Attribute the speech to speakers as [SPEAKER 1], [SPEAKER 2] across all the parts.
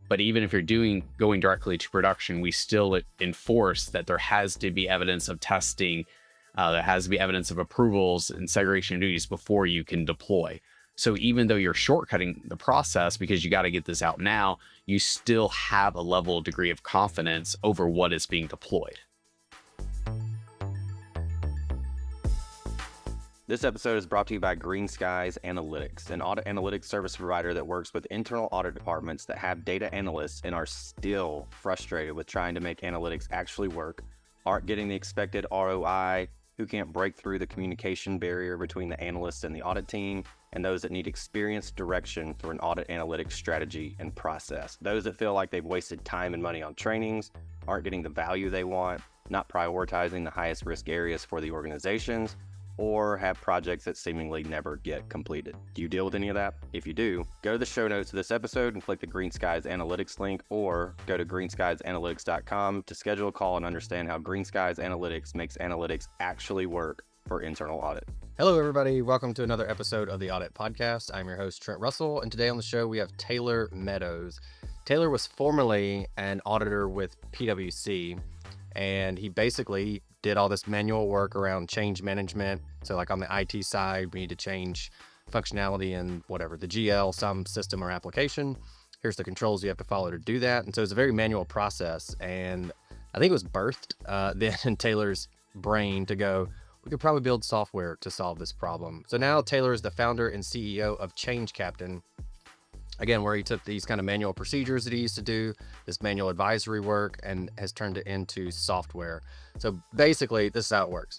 [SPEAKER 1] But even if you're going directly to production, we still enforce that there has to be evidence of testing, there has to be evidence of approvals and segregation of duties before you can deploy. So even though you're shortcutting the process because you got to get this out now, you still have a level degree of confidence over what is being deployed.
[SPEAKER 2] This episode is brought to you by Green Skies Analytics, an audit analytics service provider that works with internal audit departments that have data analysts and are still frustrated with trying to make analytics actually work, aren't getting the expected ROI, who can't break through the communication barrier between the analysts and the audit team, and those that need experienced direction for an audit analytics strategy and process. Those that feel like they've wasted time and money on trainings, aren't getting the value they want, not prioritizing the highest risk areas for the organizations, or have projects that seemingly never get completed. Do you deal with any of that? If you do, go to the show notes of this episode and click the Green Skies Analytics link, or go to greenskiesanalytics.com to schedule a call and understand how Green Skies Analytics makes analytics actually work for internal audit.
[SPEAKER 3] Hello, everybody. Welcome to another episode of the Audit Podcast. I'm your host, Trent Russell, and today on the show, we have Taylor Meadows. Taylor was formerly an auditor with PwC, and he basically did all this manual work around change management. So like on the IT side, we need to change functionality in whatever, the GL, some system or application. Here's the controls you have to follow to do that. And so it's a very manual process. And I think it was birthed then in Taylor's brain to go, we could probably build software to solve this problem. So now Taylor is the founder and CEO of Change Captain. Again, where he took these kind of manual procedures that he used to do, this manual advisory work, and has turned it into software. So basically, this is how it works.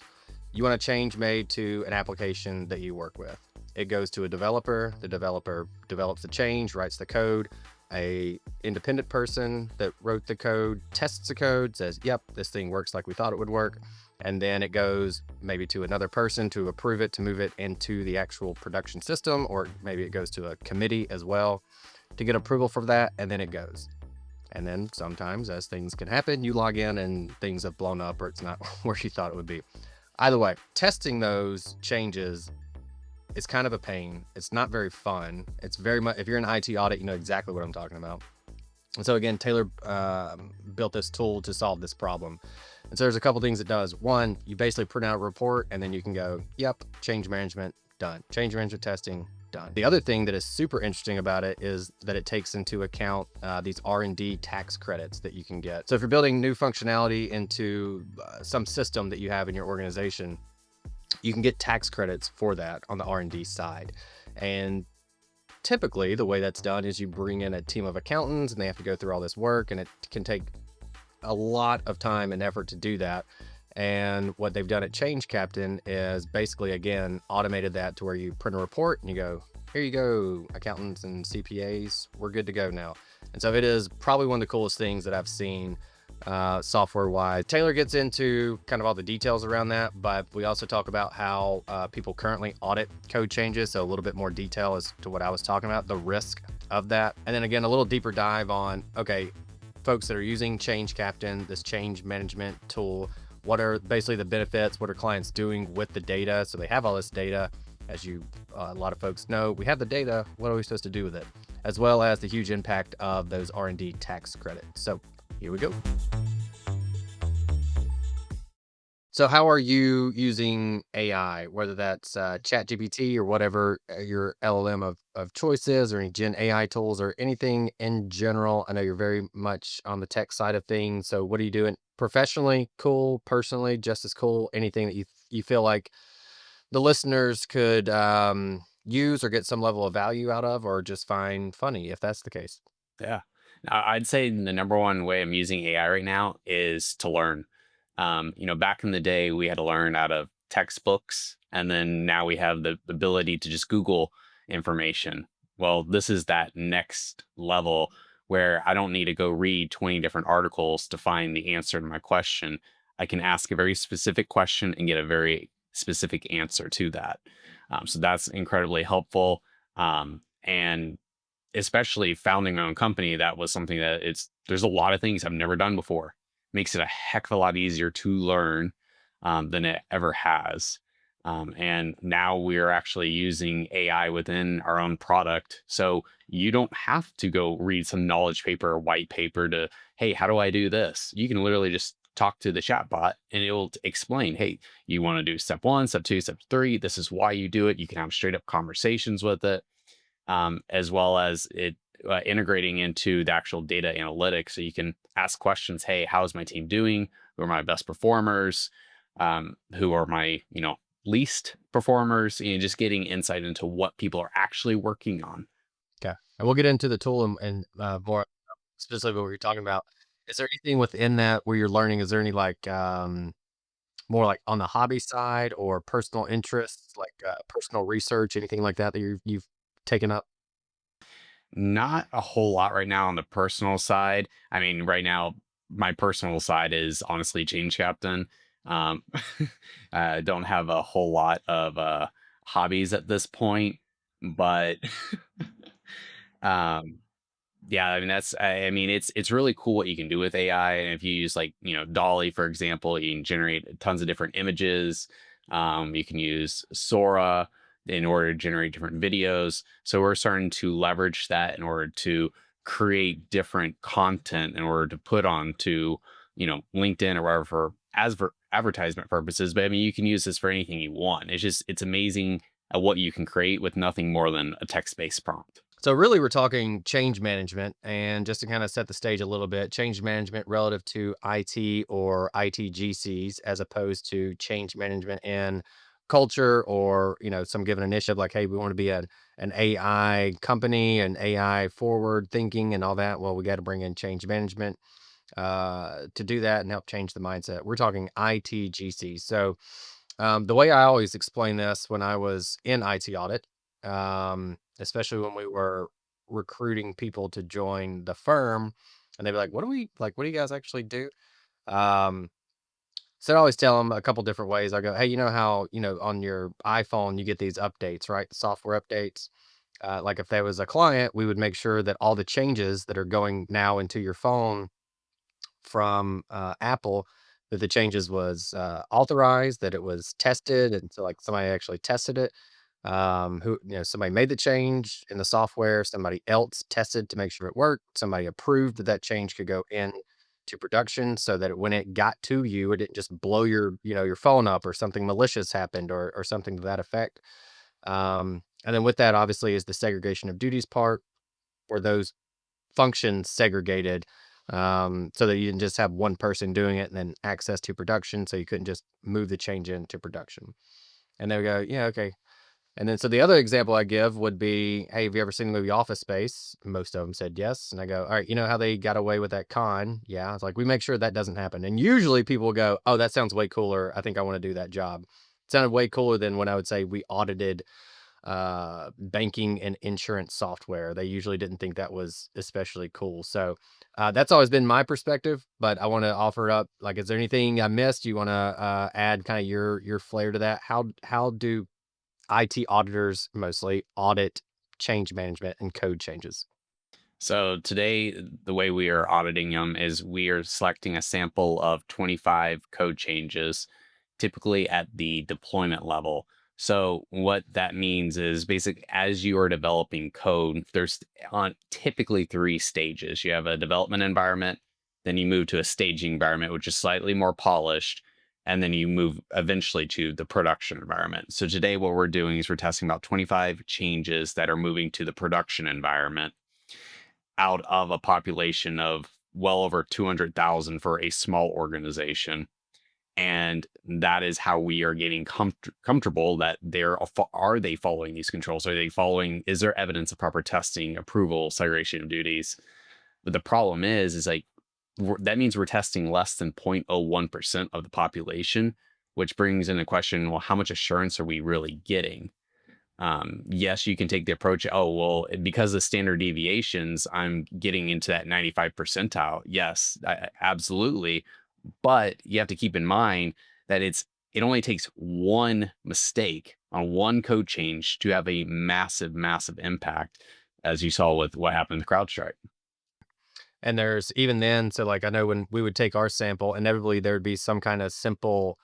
[SPEAKER 3] You want a change made to an application that you work with. It goes to a developer. The developer develops the change, writes the code. A independent person that wrote the code tests the code, says, yep, this thing works like we thought it would work. And then it goes maybe to another person to approve it, to move it into the actual production system, or maybe it goes to a committee as well to get approval for that, and then it goes. And then sometimes, as things can happen, you log in and things have blown up or it's not where you thought it would be. Either way, testing those changes is kind of a pain. It's not very fun. It's very much, if you're an IT audit, you know exactly what I'm talking about. And so again, Taylor built this tool to solve this problem. And so there's a couple things it does. One, you basically print out a report and then you can go, yep, change management, done. Change management testing, done. The other thing that is super interesting about it is that it takes into account these R&D tax credits that you can get. So if you're building new functionality into some system that you have in your organization, you can get tax credits for that on the R&D side. And typically the way that's done is you bring in a team of accountants and they have to go through all this work, and it can take a lot of time and effort to do that. And what they've done at Change Captain is basically, again, automated that to where you print a report and you go, here you go, accountants and CPAs, we're good to go now. And so it is probably one of the coolest things that I've seen software wise. Taylor gets into kind of all the details around that, but we also talk about how people currently audit code changes. So a little bit more detail as to what I was talking about, the risk of that. And then again, a little deeper dive on, okay, folks that are using Change Captain, this change management tool, what are basically the benefits? What are clients doing with the data? So they have all this data. As a lot of folks know, we have the data. What are we supposed to do with it? As well as the huge impact of those R&D tax credits. So here we go. So how are you using AI, whether that's ChatGPT or whatever your LLM of choice is, or any Gen AI tools or anything in general? I know you're very much on the tech side of things. So what are you doing professionally? Cool. Personally, just as cool. Anything that you feel like the listeners could use or get some level of value out of, or just find funny, if that's the case.
[SPEAKER 1] Yeah. I'd say the number one way I'm using AI right now is to learn. Back in the day, we had to learn out of textbooks, and then now we have the ability to just Google information. Well, this is that next level where I don't need to go read 20 different articles to find the answer to my question. I can ask a very specific question and get a very specific answer to that. So that's incredibly helpful. And especially founding my own company, that was something that there's a lot of things I've never done before. Makes it a heck of a lot easier to learn than it ever has. And now we're actually using AI within our own product. So you don't have to go read some knowledge paper or white paper to, hey, how do I do this? You can literally just talk to the chatbot and it will explain, hey, you want to do step one, step two, step three. This is why you do it. You can have straight up conversations with it, as well as it integrating into the actual data analytics. So you can ask questions, hey, how's my team doing? Who are my best performers? Who are my, least performers? Just getting insight into what people are actually working on.
[SPEAKER 3] Okay. And we'll get into the tool and more specifically what you're talking about. Is there anything within that where you're learning? Is there any like more like on the hobby side or personal interests, like personal research, anything like that that you've taken up?
[SPEAKER 1] Not a whole lot right now on the personal side. I mean, right now, my personal side is honestly change captain. Um, I don't have a whole lot of hobbies at this point, but um, yeah, I mean I mean it's really cool what you can do with AI. And if you use like, Dolly, for example, you can generate tons of different images. You can use Sora in order to generate different videos. So we're starting to leverage that in order to create different content in order to put onto, LinkedIn or wherever for advertisement purposes. But I mean, you can use this for anything you want. It's amazing at what you can create with nothing more than a text-based prompt.
[SPEAKER 3] So really, we're talking change management, and just to kind of set the stage a little bit, change management relative to IT or ITGCs, as opposed to change management in culture or some given initiative. Like, hey, we want to be an AI company and AI forward thinking and all that. Well, we got to bring in change management to do that and help change the mindset. We're talking ITGC. So the way I always explain this when I was in IT audit, especially when we were recruiting people to join the firm, and they'd be like, "What do we like? What do you guys actually do?" Um, so I always tell them a couple different ways. I go, "Hey, you know how on your iPhone you get these updates, right? Software updates. Like if there was a client, we would make sure that all the changes that are going now into your phone from Apple, that the changes was authorized, that it was tested, and so like somebody actually tested it. Who somebody made the change in the software, somebody else tested to make sure it worked, somebody approved that that change could go in to production, so that when it got to you, it didn't just blow your phone up or something malicious happened or something to that effect. And then with that, obviously, is the segregation of duties part, where those functions segregated, so that you didn't just have one person doing it and then access to production, so you couldn't just move the change into production. And they would go, yeah, okay. And then so the other example I give would be, hey, have you ever seen the movie Office Space? Most of them said yes. And I go, all right, you know how they got away with that con? Yeah. It's like, we make sure that doesn't happen. And usually people will go, oh, that sounds way cooler. I think I want to do that job. It sounded way cooler than when I would say we audited banking and insurance software. They usually didn't think that was especially cool. So that's always been my perspective. But I want to offer up, like, is there anything I missed? You want to add kind of your flair to that? How do IT auditors mostly audit change management and code changes?
[SPEAKER 1] So today, the way we are auditing them is we are selecting a sample of 25 code changes, typically at the deployment level. So what that means is basically as you are developing code, there's on typically three stages. You have a development environment, then you move to a staging environment, which is slightly more polished, and then you move eventually to the production environment. So today, what we're doing is we're testing about 25 changes that are moving to the production environment out of a population of well over 200,000 for a small organization. And that is how we are getting comfortable that are they following these controls? Are they following? Is there evidence of proper testing, approval, segregation of duties? But the problem is like that means we're testing less than 0.01% of the population, which brings into question, well, how much assurance are we really getting? Yes, you can take the approach, oh, well, because of standard deviations, I'm getting into that 95 percentile. Yes, absolutely. But you have to keep in mind that it only takes one mistake on one code change to have a massive, massive impact, as you saw with what happened with CrowdStrike.
[SPEAKER 3] And there's even then, so like I know when we would take our sample, inevitably there would be some kind of simple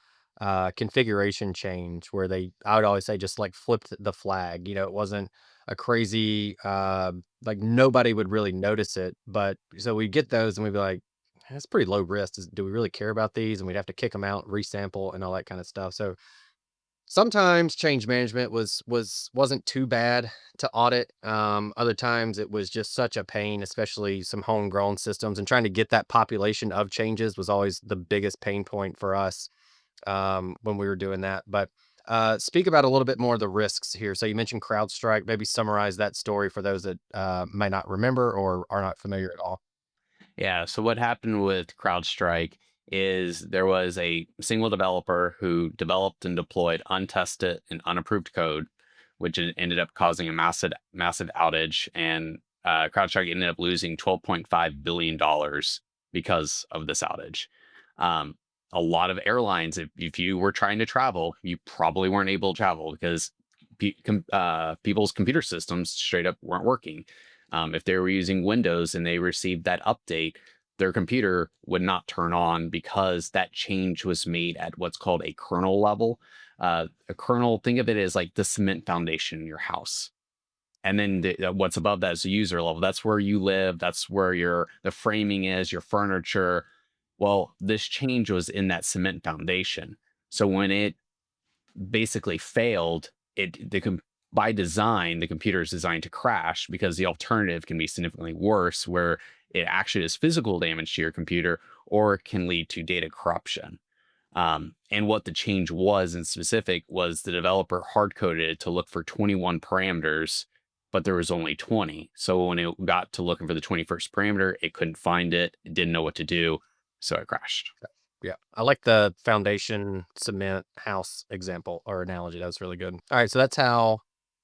[SPEAKER 3] configuration change where I would always say just like flipped the flag. You know, it wasn't a crazy, like nobody would really notice it. But so we get those and we'd be like, that's pretty low risk. Do we really care about these? And we'd have to kick them out, resample, and all that kind of stuff. So sometimes change management wasn't too bad to audit. Other times it was just such a pain, especially some homegrown systems, and trying to get that population of changes was always the biggest pain point for us when we were doing that. But speak about a little bit more of the risks here. So you mentioned CrowdStrike. Maybe summarize that story for those that may not remember or are not familiar at all.
[SPEAKER 1] Yeah. So what happened with CrowdStrike is there was a single developer who developed and deployed untested and unapproved code, which ended up causing a massive outage. And CrowdStrike ended up losing $12.5 billion because of this outage. Um, a lot of airlines, if you were trying to travel, you probably weren't able to travel because people's computer systems straight up weren't working. If they were using Windows and they received that update, their computer would not turn on because that change was made at what's called a kernel level. A kernel, think of it as like the cement foundation in your house. And then what's above that is the user level. That's where you live. That's where the framing is, your furniture. Well, this change was in that cement foundation. So when it basically failed, by design, the computer is designed to crash because the alternative can be significantly worse, where it actually does physical damage to your computer or can lead to data corruption. And what the change was in specific was the developer hard coded it to look for 21 parameters, but there was only 20. So when it got to looking for the 21st parameter, it couldn't find it, it didn't know what to do, so it crashed.
[SPEAKER 3] Yeah. I like the foundation cement house example or analogy. That was really good. All right. So that's how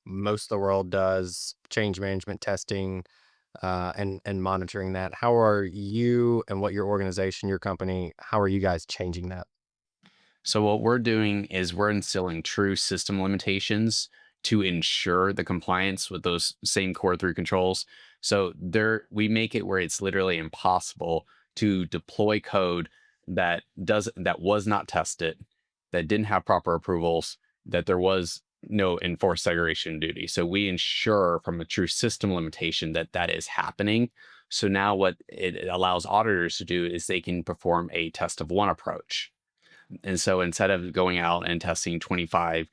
[SPEAKER 3] most of the world does change management testing and monitoring that. How are you and what your organization, your company, how are you guys changing that?
[SPEAKER 1] So what we're doing is we're instilling true system limitations to ensure the compliance with those same core three controls. So we make it where it's literally impossible to deploy code that was not tested, that didn't have proper approvals, that there was no enforced segregation duty. So we ensure from a true system limitation that that is happening. So now what it allows auditors to do is they can perform a test of one approach. And so instead of going out and testing 25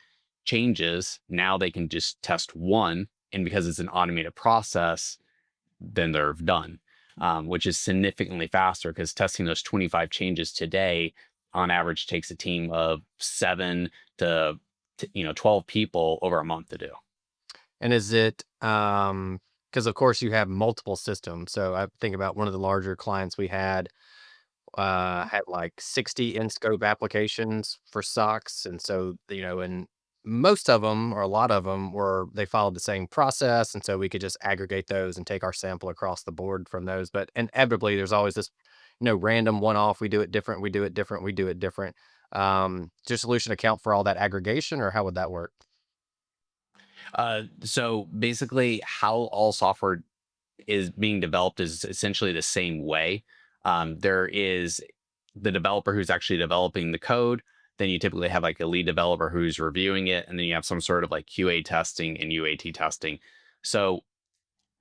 [SPEAKER 1] changes, now they can just test one. And because it's an automated process, then they're done, which is significantly faster because testing those 25 changes today on average takes a team of 7 to 12 people over a month to do.
[SPEAKER 3] And is it, because of course you have multiple systems. So I think about one of the larger clients we had like 60 in scope applications for socks. And so, you know, and most of them or a lot of them they followed the same process. And so we could just aggregate those and take our sample across the board from those. But inevitably, there's always this, random one off. We do it different. We do it different. We do it different. Does your solution account for all that aggregation or how would that work?
[SPEAKER 1] So basically, how all software is being developed is essentially the same way. There is the developer who's actually developing the code. Then you typically have like a lead developer who's reviewing it, and then you have some sort of like QA testing and UAT testing. So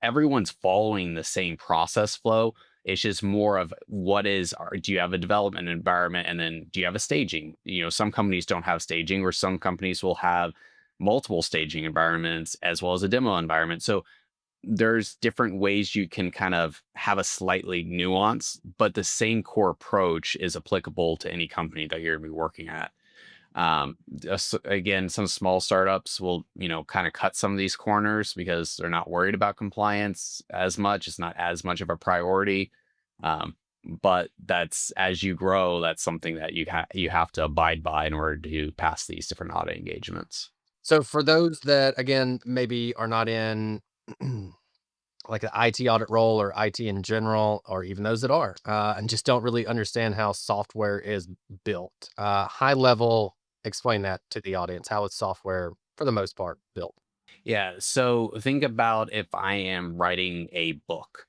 [SPEAKER 1] everyone's following the same process flow. It's just more of do you have a development environment and then do you have a staging? Some companies don't have staging, or some companies will have multiple staging environments as well as a demo environment. So there's different ways you can kind of have a slightly nuance, but the same core approach is applicable to any company that you're going to be working at. Again, some small startups will, kind of cut some of these corners because they're not worried about compliance as much. It's not as much of a priority. But that's as you grow, that's something that you have to abide by in order to pass these different audit engagements.
[SPEAKER 3] So for those that, again, maybe are not in like the IT audit role or IT in general, or even those that are, and just don't really understand how software is built. High level, explain that to the audience. How is software, for the most part, built?
[SPEAKER 1] Yeah. So think about if I am writing a book.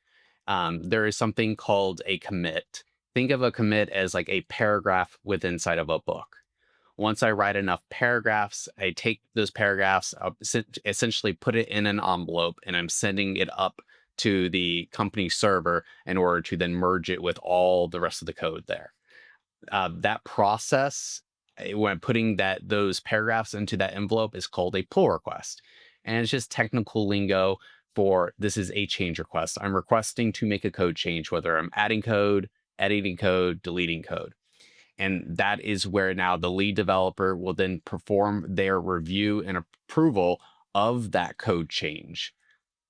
[SPEAKER 1] There is something called a commit. Think of a commit as like a paragraph within inside of a book. Once I write enough paragraphs, I take those paragraphs, essentially put it in an envelope, and I'm sending it up to the company server in order to then merge it with all the rest of the code there. That process, when putting those paragraphs into that envelope, is called a pull request, and it's just technical lingo for this is a change request. I'm requesting to make a code change, whether I'm adding code, editing code, deleting code. And that is where now the lead developer will then perform their review and approval of that code change.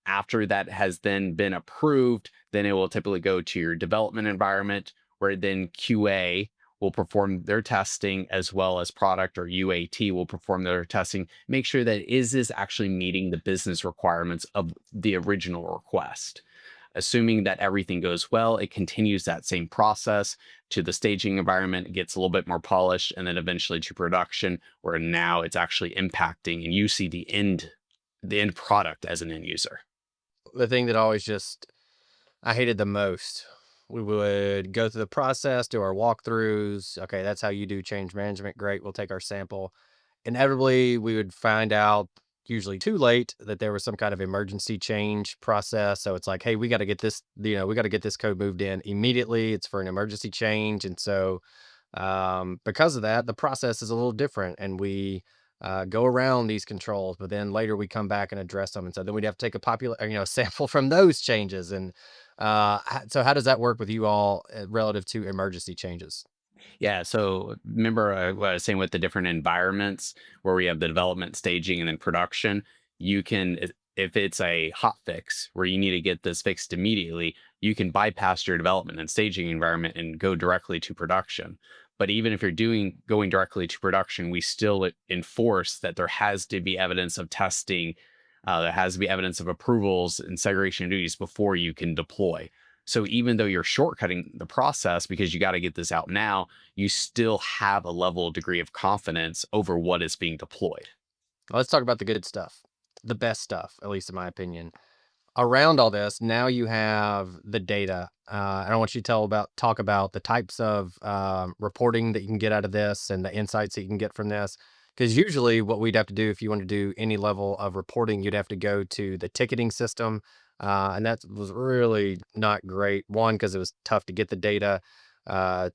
[SPEAKER 1] After that has then been approved, then it will typically go to your development environment, where then QA will perform their testing, as well as product or UAT will perform their testing, make sure that is this actually meeting the business requirements of the original request. Assuming that everything goes well, it continues that same process to the staging environment, it gets a little bit more polished, and then eventually to production, where now it's actually impacting and you see the end product as an end user.
[SPEAKER 3] The thing that always just I hated the most, we would go through the process, do our walkthroughs. Okay, that's how you do change management. Great, we'll take our sample. Inevitably, we would find out, usually too late, that there was some kind of emergency change process. So it's like, hey, we got to get this, we got to get this code moved in immediately. It's for an emergency change. And so because of that, the process is a little different, and we go around these controls. But then later we come back and address them, and so then we'd have to take a sample from those changes. And so how does that work with you all relative to emergency changes?
[SPEAKER 1] Yeah. So remember what I was saying with the different environments where we have the development, staging, and then production. You can, if it's a hot fix where you need to get this fixed immediately, you can bypass your development and staging environment and go directly to production. But even if you're going directly to production, we still enforce that there has to be evidence of testing. There has to be evidence of approvals and segregation of duties before you can deploy. So even though you're shortcutting the process because you got to get this out now, you still have a level of degree of confidence over what is being deployed.
[SPEAKER 3] Let's talk about the good stuff, the best stuff, at least in my opinion. Around all this, now you have the data. And I want you to talk about the types of reporting that you can get out of this and the insights that you can get from this. Because usually, what we'd have to do if you want to do any level of reporting, you'd have to go to the ticketing system, and that was really not great. One, because it was tough to get the data.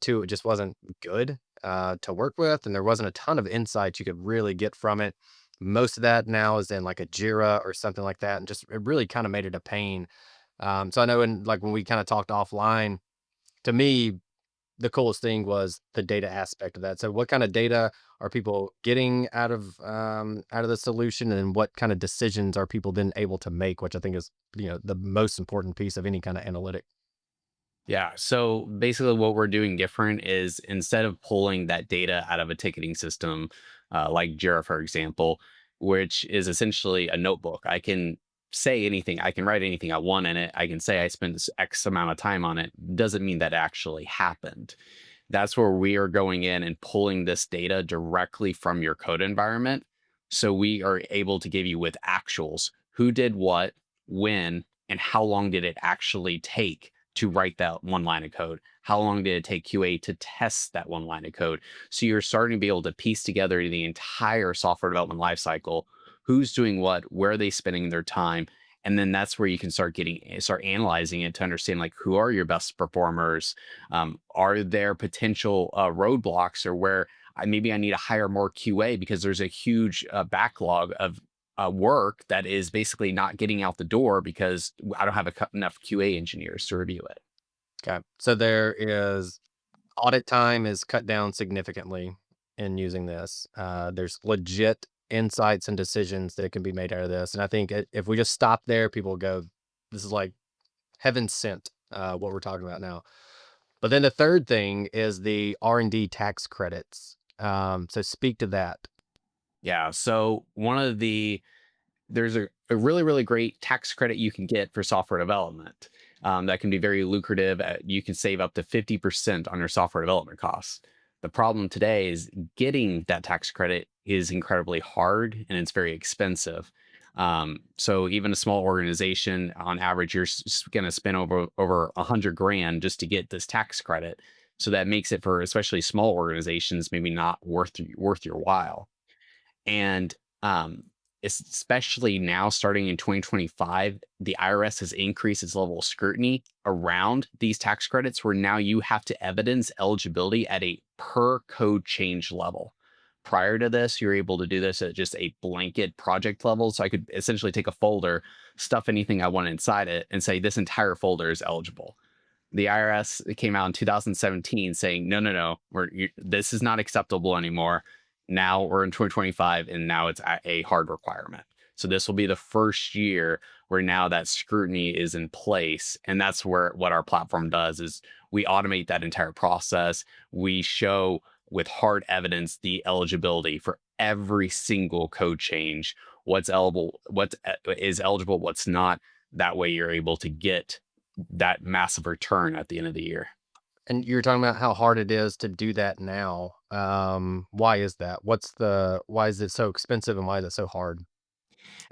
[SPEAKER 3] Two, it just wasn't good to work with, and there wasn't a ton of insights you could really get from it. Most of that now is in like a Jira or something like that, and just it really kind of made it a pain. So I know, in like when we kind of talked offline, to me, the coolest thing was the data aspect of that. So what kind of data are people getting out of the solution, and what kind of decisions are people then able to make, which I think is, the most important piece of any kind of analytic.
[SPEAKER 1] Yeah. So basically, what we're doing different is instead of pulling that data out of a ticketing system, like Jira, for example, which is essentially a notebook, I can say anything, I can write anything I want in it. I can say I spent this X amount of time on it. Doesn't mean that actually happened. That's where we are going in and pulling this data directly from your code environment. So we are able to give you with actuals who did what, when, and how long did it actually take to write that one line of code? How long did it take QA to test that one line of code? So you're starting to be able to piece together the entire software development lifecycle. Who's doing what? Where are they spending their time? And then that's where you can start analyzing it to understand, like, who are your best performers. Are there potential roadblocks, or where maybe I need to hire more QA because there's a huge backlog of work that is basically not getting out the door because I don't have enough QA engineers to review it.
[SPEAKER 3] Okay. So there is audit time is cut down significantly in using this. There's legit insights and decisions that can be made out of this. And I think if we just stop there, people will go, this is like heaven sent, what we're talking about now. But then the third thing is the R&D tax credits. So speak to that.
[SPEAKER 1] Yeah. So there's a really, really great tax credit you can get for software development that can be very lucrative. You can save up to 50% on your software development costs. The problem today is getting that tax credit is incredibly hard and it's very expensive. So even a small organization, on average, you're going to spend over 100 grand just to get this tax credit. So that makes it for especially small organizations maybe not worth your while. And especially now, starting in 2025, the IRS has increased its level of scrutiny around these tax credits, where now you have to evidence eligibility at a per code change level. Prior to this, you're able to do this at just a blanket project level. So I could essentially take a folder, stuff anything I want inside it, and say this entire folder is eligible. The IRS came out in 2017 saying, no, no, no, this is not acceptable anymore. Now we're in 2025, and now it's a hard requirement. So this will be the first year where now that scrutiny is in place. And that's where what our platform does is we automate that entire process. We show with hard evidence the eligibility for every single code change, what's eligible, what is eligible, what's not. That way you're able to get that massive return at the end of the year.
[SPEAKER 3] And you're talking about how hard it is to do that now. Why is that? Why is it so expensive and why is it so hard?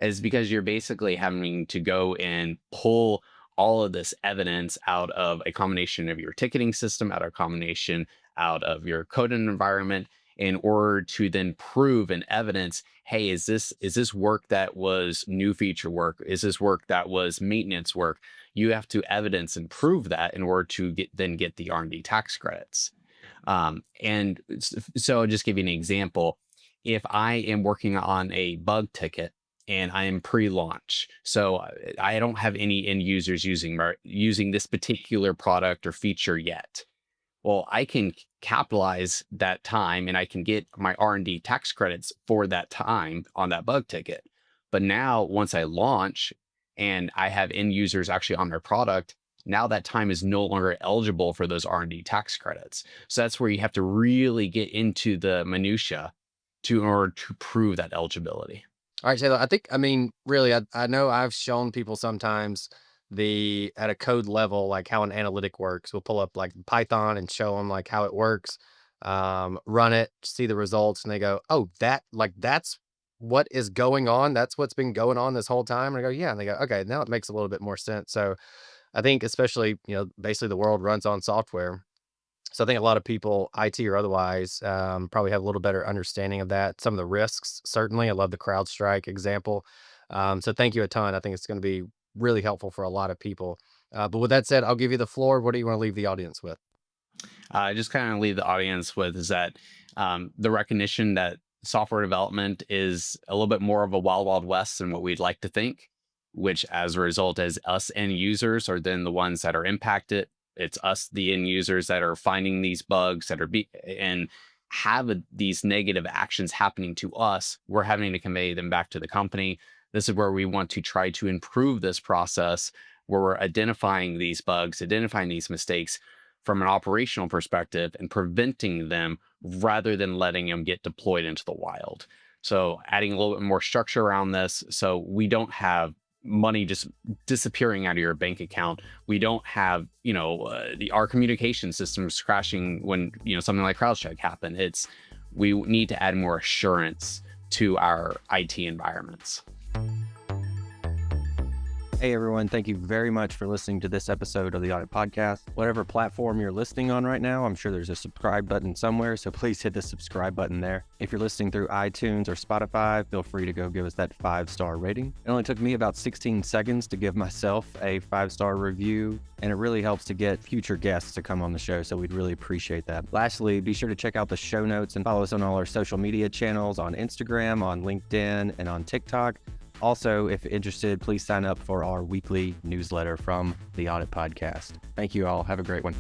[SPEAKER 1] Is because you're basically having to go and pull all of this evidence out of a combination of your ticketing system, out of a combination out of your coding environment, in order to then prove and evidence, hey, is this work that was new feature work? Is this work that was maintenance work? You have to evidence and prove that in order to get the R&D tax credits. So I'll just give you an example. If I am working on a bug ticket and I am pre-launch, so I don't have any end users using this particular product or feature yet. Well, I can capitalize that time and I can get my R&D tax credits for that time on that bug ticket. But now once I launch and I have end users actually on their product, now that time is no longer eligible for those R&D tax credits. So that's where you have to really get into the minutia in order to prove that eligibility.
[SPEAKER 3] All right, Taylor. I mean, really, I know I've shown people sometimes at a code level, like how an analytic works. We'll pull up like Python and show them like how it works, run it, see the results, and they go, "Oh, that's what is going on. That's what's been going on this whole time." And I go, "Yeah," and they go, "Okay, now it makes a little bit more sense." So I think, especially, basically the world runs on software. So I think a lot of people, IT or otherwise, probably have a little better understanding of that. Some of the risks, certainly. I love the CrowdStrike example. So thank you a ton. I think it's going to be really helpful for a lot of people. But with that said, I'll give you the floor. What do you want to leave the audience with?
[SPEAKER 1] I just kind of leave the audience with is that the recognition that software development is a little bit more of a wild, wild west than what we'd like to think, which as a result, as us end users are then the ones that are impacted. It's us, the end users, that are finding these bugs that are and have these negative actions happening to us. We're having to convey them back to the company. This is where we want to try to improve this process, where we're identifying these bugs, identifying these mistakes from an operational perspective and preventing them rather than letting them get deployed into the wild. So adding a little bit more structure around this so we don't have money just disappearing out of your bank account. We don't have, our communication systems crashing when, something like CrowdStrike happened. We need to add more assurance to our IT environments.
[SPEAKER 2] Hey everyone, thank you very much for listening to this episode of the Audit Podcast. Whatever platform you're listening on right now, I'm sure there's a subscribe button somewhere, so please hit the subscribe button there. If you're listening through iTunes or Spotify, feel free to go give us that 5-star rating. It only took me about 16 seconds to give myself a 5-star review, and it really helps to get future guests to come on the show, so we'd really appreciate that. Lastly, be sure to check out the show notes and follow us on all our social media channels on Instagram, on LinkedIn, and on TikTok. Also, if interested, please sign up for our weekly newsletter from the Audit Podcast. Thank you all. Have a great one.